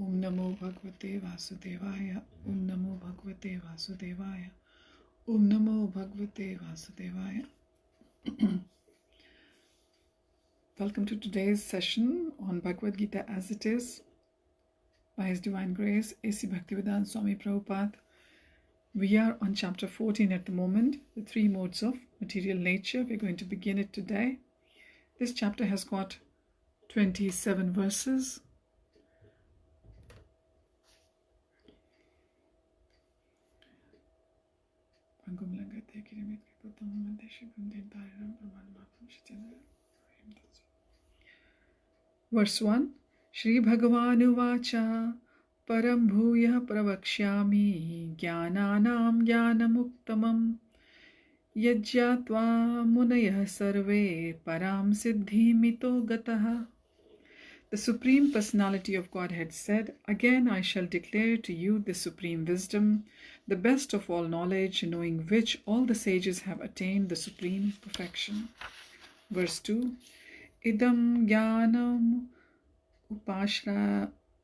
Om Namo Bhagavate Vasudevaya. Om Namo Bhagavate Vasudevaya. Om Namo Bhagavate Vasudevaya. Welcome to today's session on Bhagavad Gita as it is, by His Divine Grace, A.C. Bhaktivedanta Swami Prabhupada. We are on chapter 14 at the moment, the three modes of material nature. We're going to begin it today. This chapter has got 27 verses. Verse 1. Shri Bhagavanu Vacha Param Bhuya Pravakshyami Jnananam Jnanamuktamam Yajyatva Munayah Sarve Param Siddhi Mito Gataha. The Supreme Personality of Godhead said, "Again I shall declare to you the supreme wisdom, the best of all knowledge, knowing which all the sages have attained the supreme perfection." Verse 2. Idam jnanam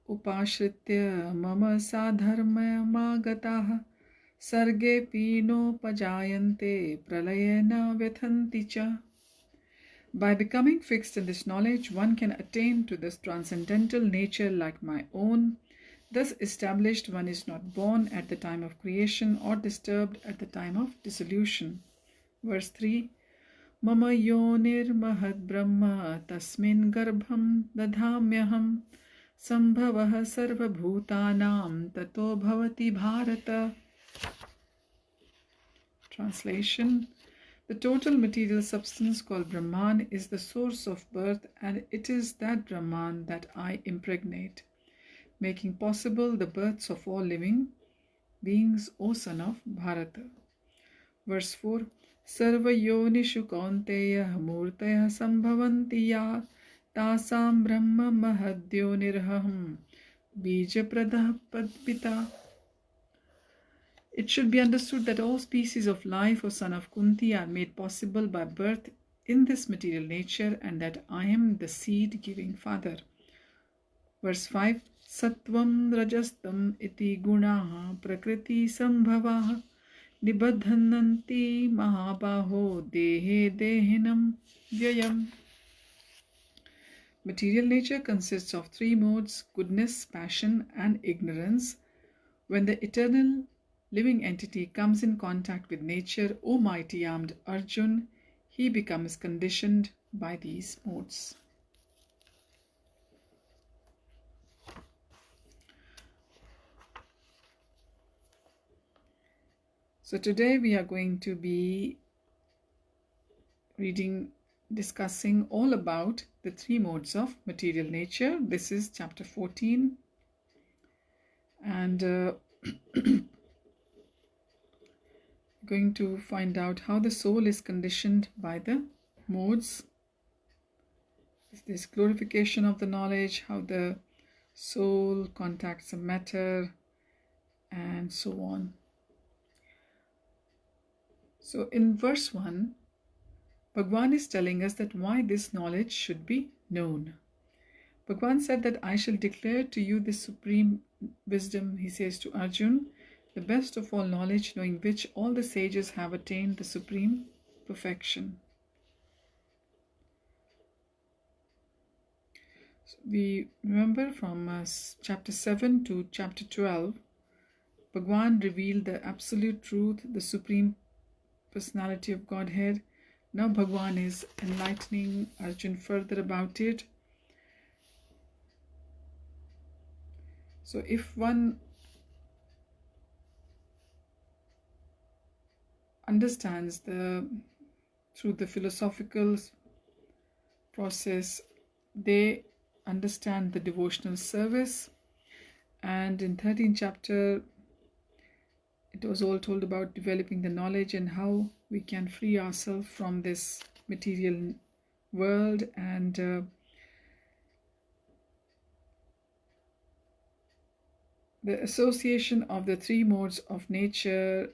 upashritya mama sadharma gataha sarge pino pajayante pralayena vyathanti cha. By becoming fixed in this knowledge, one can attain to this transcendental nature like my own. Thus established, one is not born at the time of creation or disturbed at the time of dissolution. Verse 3. Mama yonir mahad brahma tasmin garbham dadhamyaham sambhavah sarva bhutanam tato bhavati bharata. Translation. The total material substance called Brahman is the source of birth, and it is that Brahman that I impregnate, making possible the births of all living beings, O son of Bharata. Verse 4. Sarva yonishu kaunteya murtaya sambhavanti ya tasam brahma mahadyo nirham bija pradah padpita. It should be understood that all species of life, O son of Kunti, are made possible by birth in this material nature, and that I am the seed-giving father. Verse 5. Sattvam rajastam iti gunaha prakriti sambhavaha nibadhananti mahabaho dehe dehinam vyayam. Material nature consists of three modes: goodness, passion, and ignorance. When the eternal living entity comes in contact with nature, O mighty armed Arjun, he becomes conditioned by these modes. So today we are going to be discussing all about the three modes of material nature. This is chapter 14, and going to find out how the soul is conditioned by the modes. This glorification of the knowledge, how the soul contacts the matter, and so on. So in verse 1, Bhagwan is telling us that why this knowledge should be known. Bhagwan said that I shall declare to you the supreme wisdom, he says to Arjun, the best of all knowledge, knowing which all the sages have attained the supreme perfection. So we remember from chapter 7 to chapter 12, Bhagwan revealed the absolute truth, the supreme personality of Godhead. Now Bhagwan is enlightening Arjun further about it. So if one understands through the philosophical process, they understand the devotional service. And in 13th chapter, it was all told about developing the knowledge and how we can free ourselves from this material world, and the association of the three modes of nature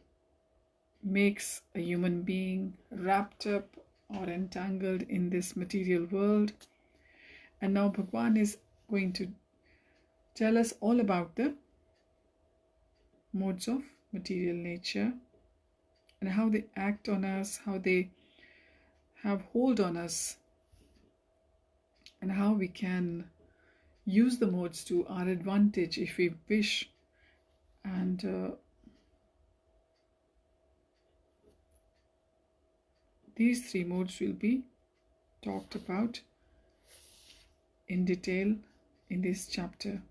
makes a human being wrapped up or entangled in this material world. And now Bhagwan is going to tell us all about the modes of material nature and how they act on us, how they have hold on us, and how we can use the modes to our advantage if we wish. And these three modes will be talked about in detail in this chapter.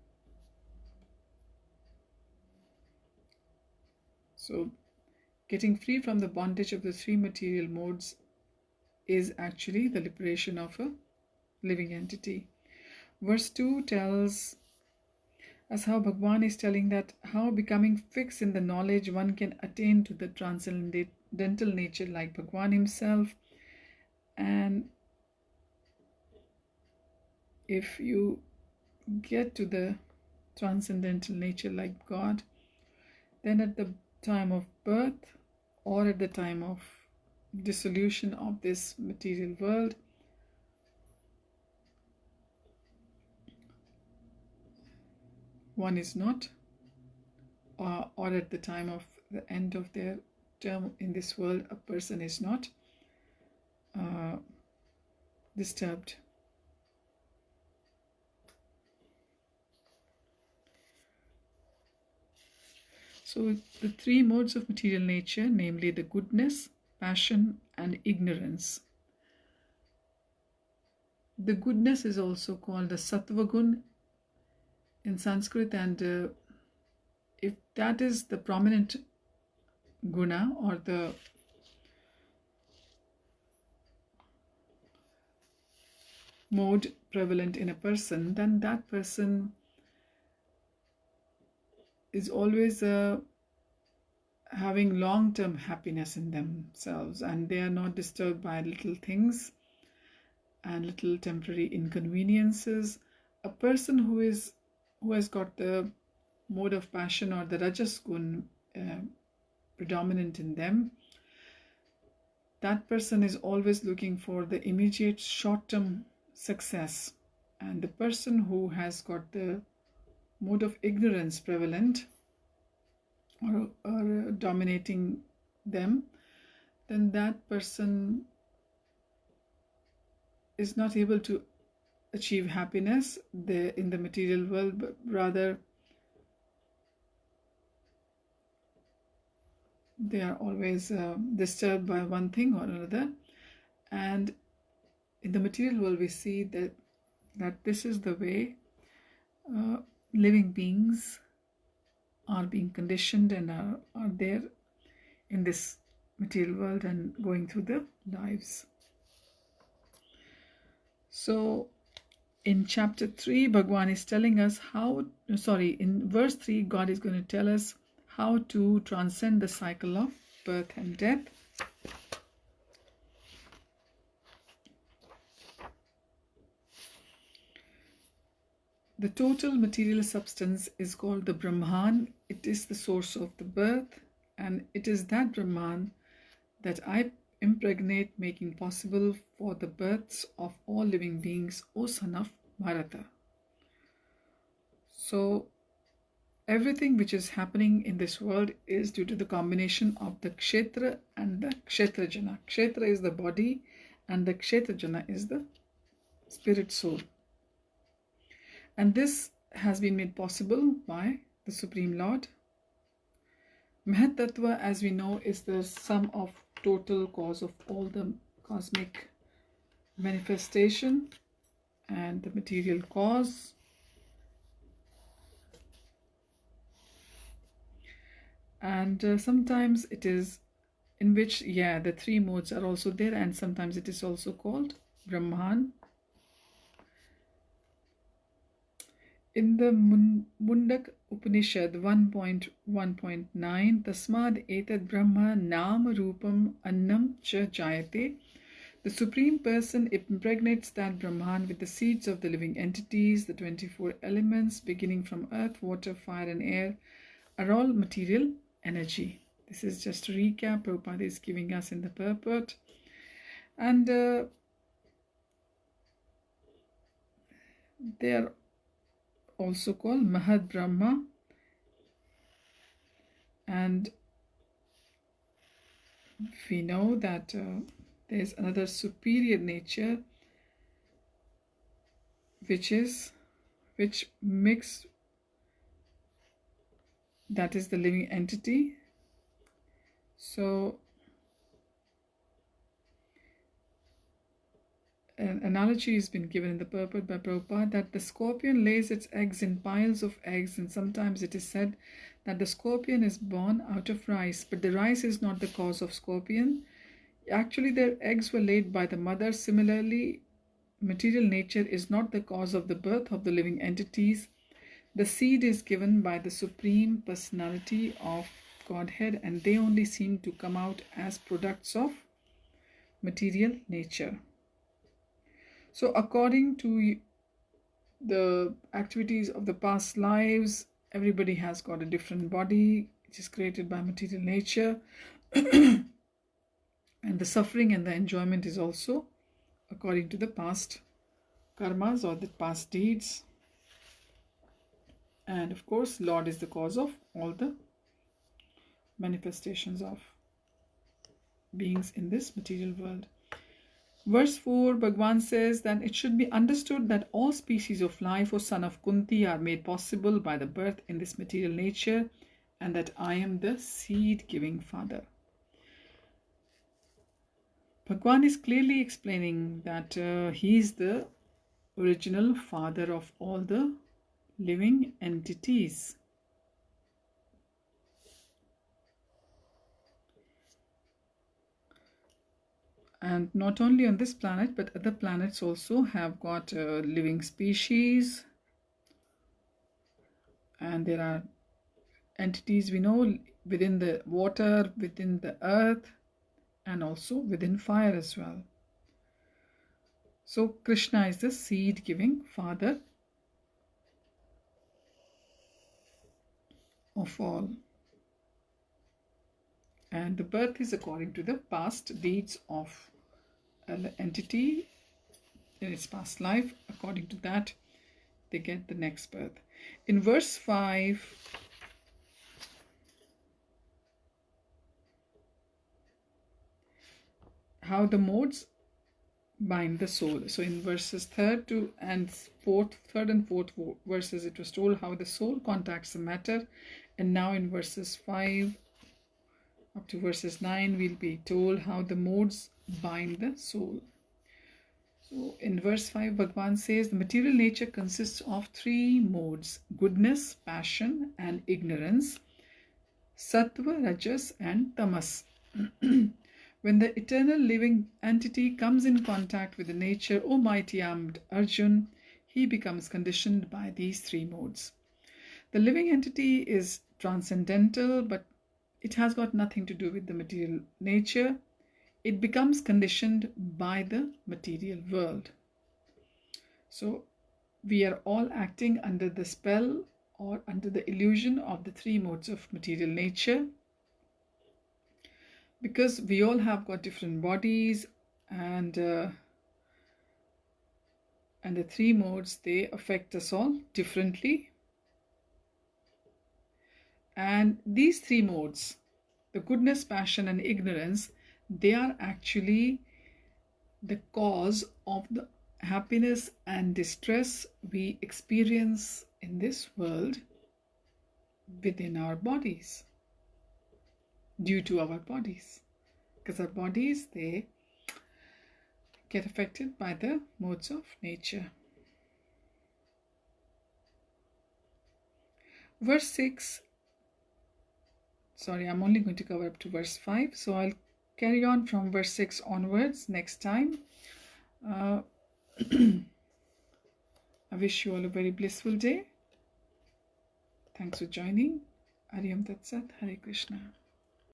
So, getting free from the bondage of the three material modes is actually the liberation of a living entity. Verse 2 tells us how Bhagwan is telling that how becoming fixed in the knowledge one can attain to the transcendental nature like Bhagwan himself. And if you get to the transcendental nature like God, then at the time of birth or at the time of dissolution of this material world, one is not, or at the time of the end of their term in this world, a person is not disturbed. So the three modes of material nature, namely the goodness, passion, and ignorance. The goodness is also called the sattva gun in Sanskrit, and if that is the prominent guna or the mode prevalent in a person, then that person is always having long-term happiness in themselves, and they are not disturbed by little things and little temporary inconveniences. A person who has got the mode of passion or the rajas gun predominant in them, that person is always looking for the immediate short-term success. And the person who has got the mode of ignorance prevalent or dominating them, then that person is not able to achieve happiness in the material world, but rather they are always disturbed by one thing or another. And in the material world we see that this is the way living beings are being conditioned and are there in this material world and going through their lives. So in chapter 3, Bhagwan is telling us in verse 3, God is going to tell us how to transcend the cycle of birth and death. The total material substance is called the Brahman. It is the source of the birth, and it is that Brahman that I impregnate, making possible for the births of all living beings, O son of Bharata. So everything which is happening in this world is due to the combination of the Kshetra and the Kshetrajana. Kshetra is the body and the Kshetrajana is the spirit soul. And this has been made possible by the Supreme Lord. Mahat Tattva, as we know, is the sum of total cause of all the cosmic manifestation and the material cause. And sometimes it is in which, the three modes are also there, and sometimes it is also called Brahman. In the Mundak Upanishad 1.1.9, Tasmad etad Brahma Nam Rupam Annam Cha Jayate, the Supreme Person impregnates that Brahman with the seeds of the living entities. The 24 elements, beginning from earth, water, fire, and air, are all material energy. This is just a recap Prabhupada is giving us in the purport. And they are also called Mahad Brahma, and we know that there's another superior nature which mix, that is the living entity. So an analogy has been given in the purport by Prabhupada that the scorpion lays its eggs in piles of eggs, and sometimes it is said that the scorpion is born out of rice, but the rice is not the cause of scorpion. Actually, their eggs were laid by the mother. Similarly, material nature is not the cause of the birth of the living entities. The seed is given by the Supreme Personality of Godhead, and they only seem to come out as products of material nature. So according to the activities of the past lives, everybody has got a different body which is created by material nature. And the suffering and the enjoyment is also according to the past karmas or the past deeds. And of course, Lord is the cause of all the manifestations of beings in this material world. Verse 4, Bhagavan says that it should be understood that all species of life, O son of Kunti, are made possible by the birth in this material nature, and that I am the seed-giving father. Bhagavan is clearly explaining that he is the original father of all the living entities. And not only on this planet, but other planets also have got living species. And there are entities we know within the water, within the earth, and also within fire as well. So Krishna is the seed-giving father of all. And the birth is according to the past deeds of an entity in its past life. According to that, they get the next birth. In verse 5, how the modes bind the soul. So in verses 3rd and 4th verses, it was told how the soul contacts the matter. And now in verses 5 up to verses 9, we'll be told how the modes bind the soul. So in verse 5, Bhagavan says the material nature consists of 3 modes: goodness, passion, and ignorance, sattva, rajas, and tamas. When the eternal living entity comes in contact with the nature, O mighty armed Arjun, he becomes conditioned by these 3 modes. The living entity is transcendental, but it has got nothing to do with the material nature. It becomes conditioned by the material world. So we are all acting under the spell or under the illusion of the 3 modes of material nature, because we all have got different bodies, and the 3 modes, they affect us all differently. And these 3 modes, the goodness, passion, and ignorance, they are actually the cause of the happiness and distress we experience in this world within our bodies, due to our bodies, because our bodies, they get affected by the modes of nature. Verse 6, sorry, I'm only going to cover up to verse 5, so I'll carry on from verse 6 onwards next time. I wish you all a very blissful day. Thanks for joining. Ariyam Tat Sat. Hare Krishna.